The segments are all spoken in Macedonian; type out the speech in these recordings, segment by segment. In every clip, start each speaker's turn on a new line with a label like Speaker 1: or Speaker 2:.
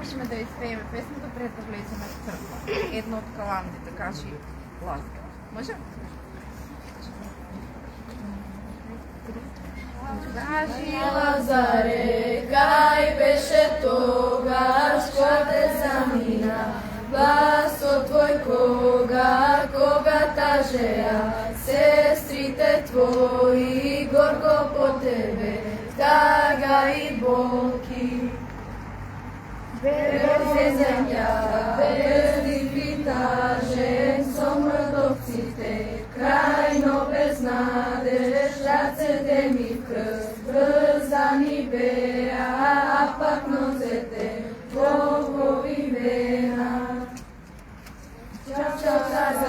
Speaker 1: Можеме да изпееме песната пред да влеземе в црква. Едно од каландите, кажи Лазар. Може?
Speaker 2: Кажи Лазаре, кај беше тогаш кога те замина, гласот твој кога тажеа, сестрите твои горко по тебе, тага и болки. Без земјата, без дивитажен, со мртовците, крајно без надеж, рацете ми в крст, врзани беа, а пак нозете, Богови вена. Чавчата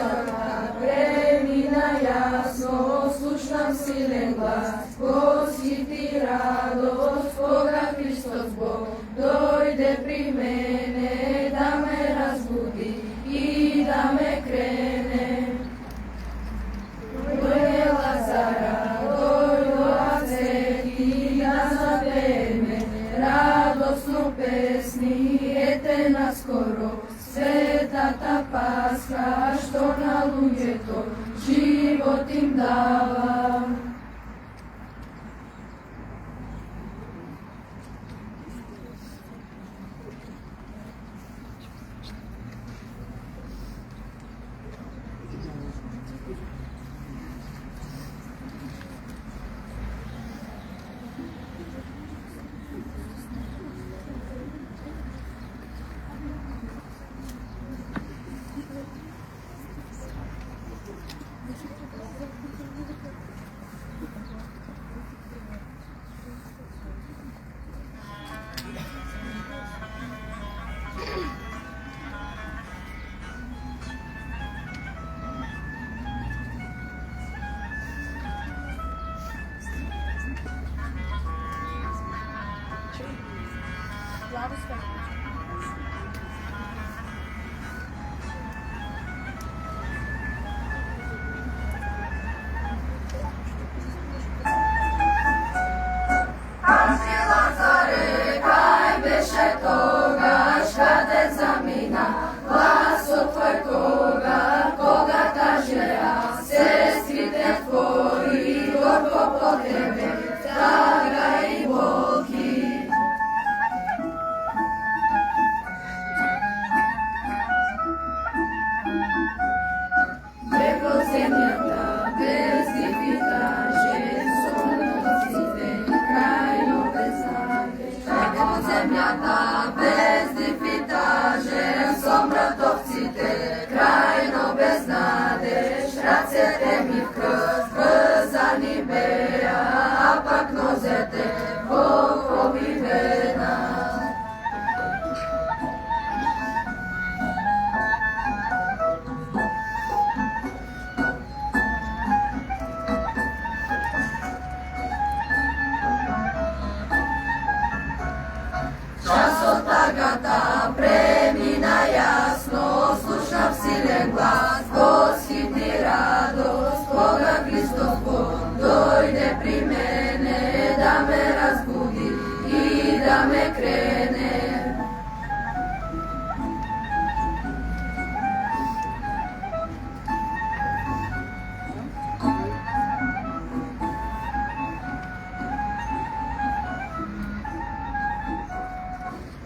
Speaker 2: премина јасно, слушнам силен глас, посити радост, кога Христос Бог дојде при мене, да ме разбуди и да ме крене.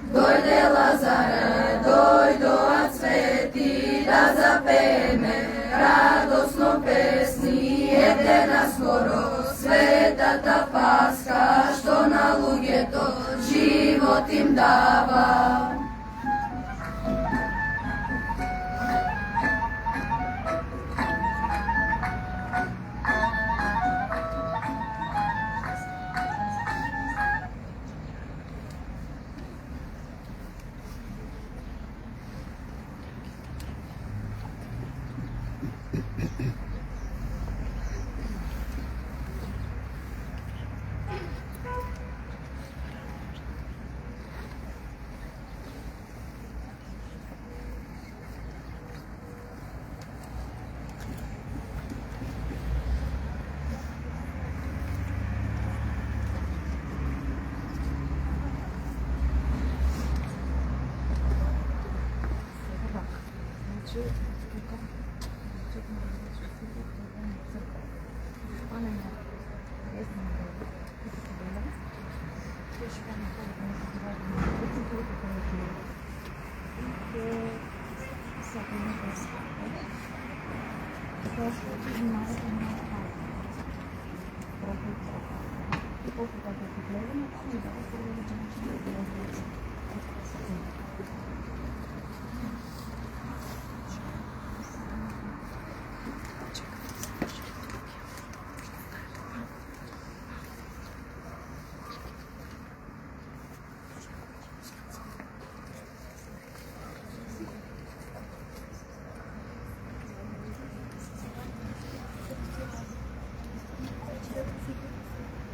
Speaker 2: Дојде Лазара, дојдоа сети, да запееме радосно песни, ете наскоро светата Пасха, што на луѓето живот им дава.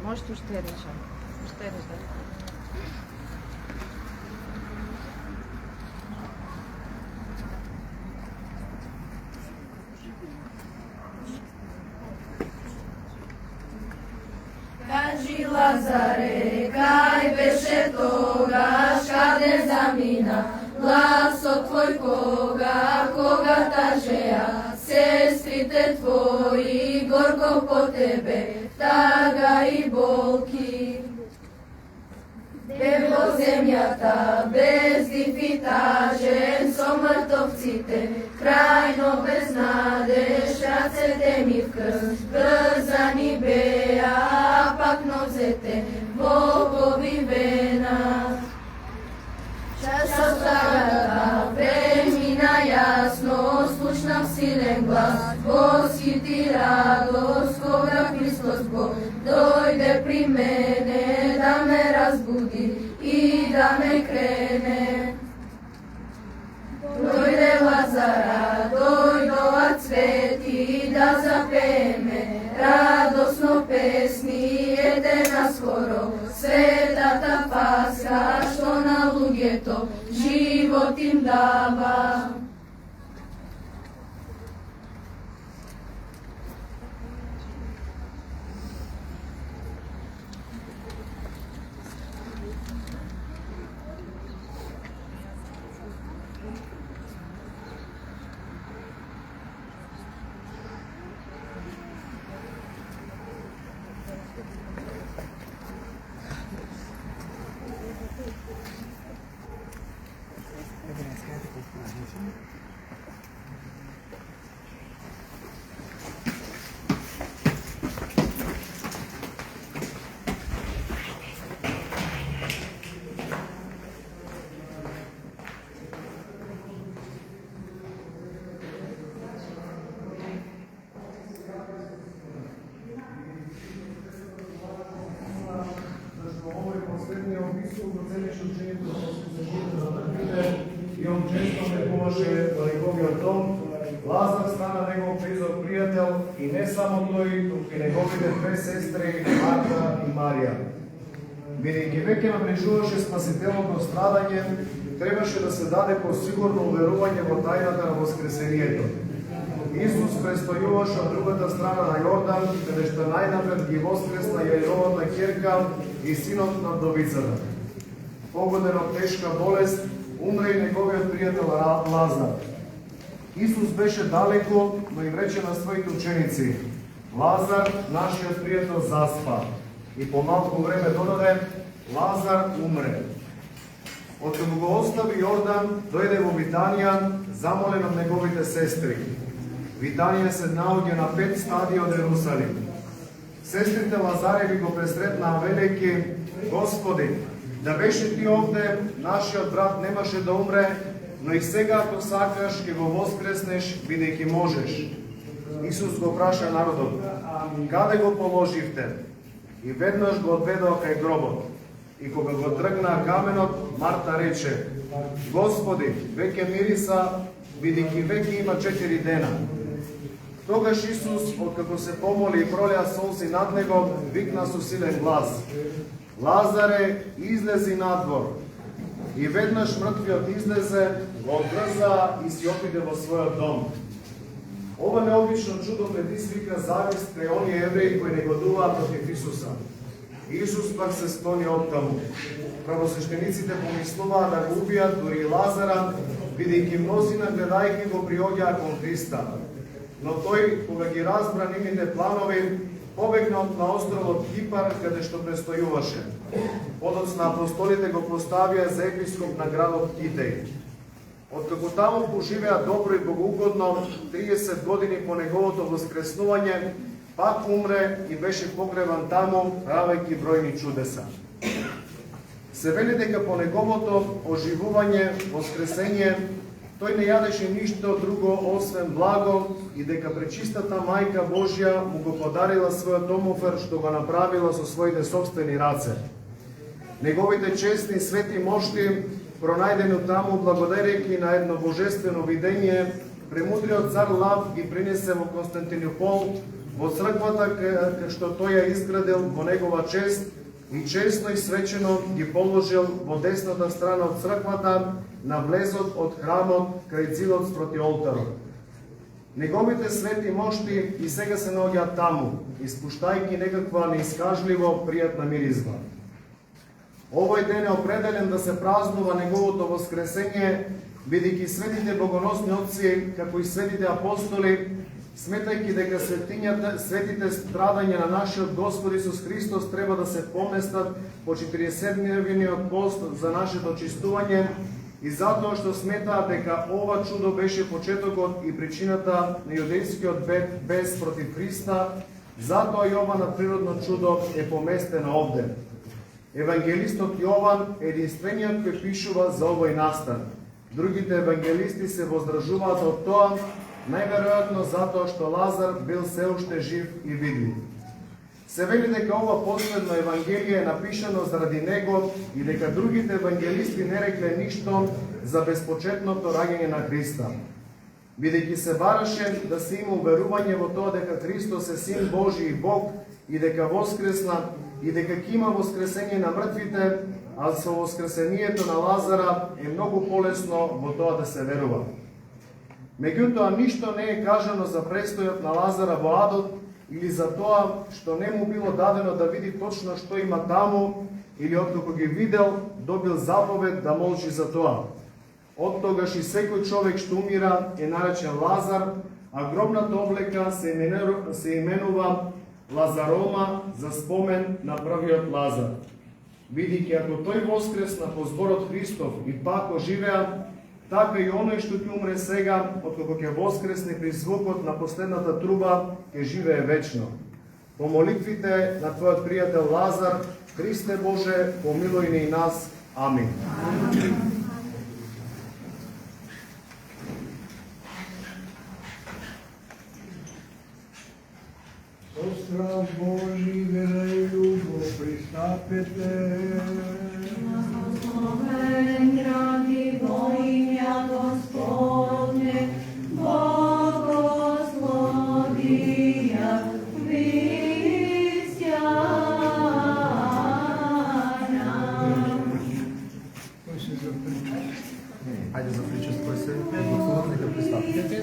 Speaker 1: Можете уште реша. Уште реша.
Speaker 2: Кажи Лазаре, кај беше тогаш, каде замина гласот твој кога тажеа сестрите твои горко по тебе, тага и болки. Бе во земјата без дифитажен со мртовците, крајно без надеж, рацете ми в крв, врзани беа, а пак нозете во повивена. Часот тагата премина јасно, слушнав силен глас, восхити радост, кога Христос Бог дојде при мене, да ме разбуди и да ме крене. Дојде Лазара, дојдоа цвети, да запееме радосно песни, ете наскоро светата Пасха, што на луѓето живот им дава.
Speaker 3: И он често ме помаше во неговиот дом. Лазар стана негов близок пријател и не само тој, туку и неговите две сестри Марта и Марија. Бидејќи веќе наближуваше спасителното страдање, требаше да се даде посигурно уверување во тајната на воскресението. Исус престојуваше од другата страна на Јордан, каде што најнапред ги воскресна Јаировата ќерка и синот на вдовицата. Погоден од тешка болест, умре и неговиот пријател Лазар. Исус беше далеко, но им рече на своите ученици: Лазар, нашиот пријател, заспа. И по малку време додаде: Лазар умре. Откако го остави Јордан, дојде во Витанија, замолен од неговите сестри. Витанија се наоѓа на 5 стадии од Ерусалим. Сестрите Лазареви го пресретнаа велејќи: Господи, да беше ти овде, нашиот брат немаше да умре, но и сега ако сакаш ќе го воскреснеш, бидејќи можеш. Исус го праша народот: Каде го положивте? И веднаш го одведоа кај гробот. И кога го тргнаа каменот, Марта рече: Господи, веќе мириса, бидејќи веќе има 4 дена. Тогаш Исус, откако се помоли и пролеа солзи над него, викна со силен глас: Лазаре, излези надвор. И веднаш мртвиот излезе, го одврза и си отиде во својот дом. Ова необично чудо предизвика завист кај оние евреи кои негодуваа против Исуса. Исус пак се склони оттаму. Правосвещениците помислуваа да го убијат дури и Лазара, бидејќи мнозина гледајќи го приоѓаа кон Христа. Но тој, кога ги разбра нивните планови, побегна на островот Кипар, каде што престојуваше. Подоцна апостолите го поставија за епископ на градот Китеј. Откако таму поживеа добро и богоугодно, 30 години по неговото воскреснување, пак умре и беше погребан таму, правејќи бројни чудеса. Се вели дека по неговото оживување, воскресење, тој не јадеше ништо друго освен благо и дека пречистата Мајка Божја му го подарила својот омофер што го направила со своите собствени раце. Неговите честни свети мошти, пронајдено таму благодарејќи на едно божествено видење, премудриот цар Лав ги принесе во Константинопол, во црквата кај што тој ја изградил во негова чест и честно и свечено ги положил во десната страна од црквата на влезот од храмот крај зидот спроти олтарот. Неговите свети мошти и сега се наоѓаат таму, испуштајќи некаква неискажливо пријатна миризма. Овој ден е определен да се празнува неговото воскресење, бидејќи светите богоносни отци, како и светите апостоли, сметајќи дека светите страдања на нашиот Господ Исус Христос треба да се поместат по 40-дневниот пост за нашето очистување и затоа што сметаат дека ова чудо беше почетокот и причината на јудејскиот бес против Христа, затоа и ова надприродно чудо е поместено овде. Евангелистот Јован е единствениот кој пишува за овој настан. Другите евангелисти се воздржуваат од тоа, најверојатно затоа што Лазар бил се уште жив и видлив. Се вели дека ова последно евангелие е напишано заради него и дека другите евангелисти не рекле ништо за безпочетното раѓање на Христа. Бидејќи се бараше да се има уверување во тоа дека Христос е Син Божи и Бог и дека воскресна и дека ќе има воскресење на мртвите, а со воскресението на Лазара е многу полесно во тоа да се верува. Меѓутоа, ништо не е кажано за престојот на Лазара во адот или за тоа што не му било дадено да види точно што има таму или откако ги видел, добил заповед да молчи за тоа. Од тогаш и секој човек што умира е наречен Лазар, а гробната облека се именува Лазарома за спомен на првиот Лазар. Бидејќи ако тој воскресна по зборот Христов и пак оживеа, така и оној што ќе умре сега, откако ќе воскресне при звукот на последната труба, ќе живее вечно. По молитвите на твојот пријател Лазар, Христе Боже, помилуј ни и нас. Амин.
Speaker 4: Со страх Божи, вера и љубов пристапете.
Speaker 2: Благословен гради во имја Господне, благословија христијана.
Speaker 4: Кој се заприча?
Speaker 5: Ајде заприча с кој се, Господот нека пристапите.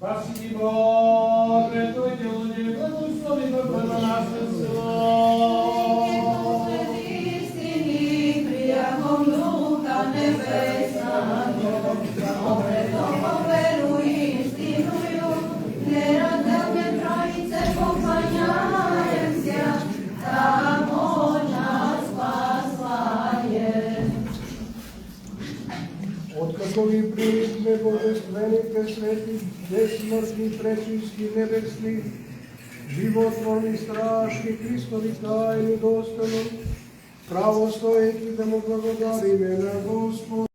Speaker 6: Спаси ги Боже, Твоите луѓе, благослови Бог на нашето село.
Speaker 4: Откако ви примихме божествените свети, безсмртни, пречисти, небесни, животворни, страшни, Христови тајни, достојно, право стоејќи да му благодариме на Господ.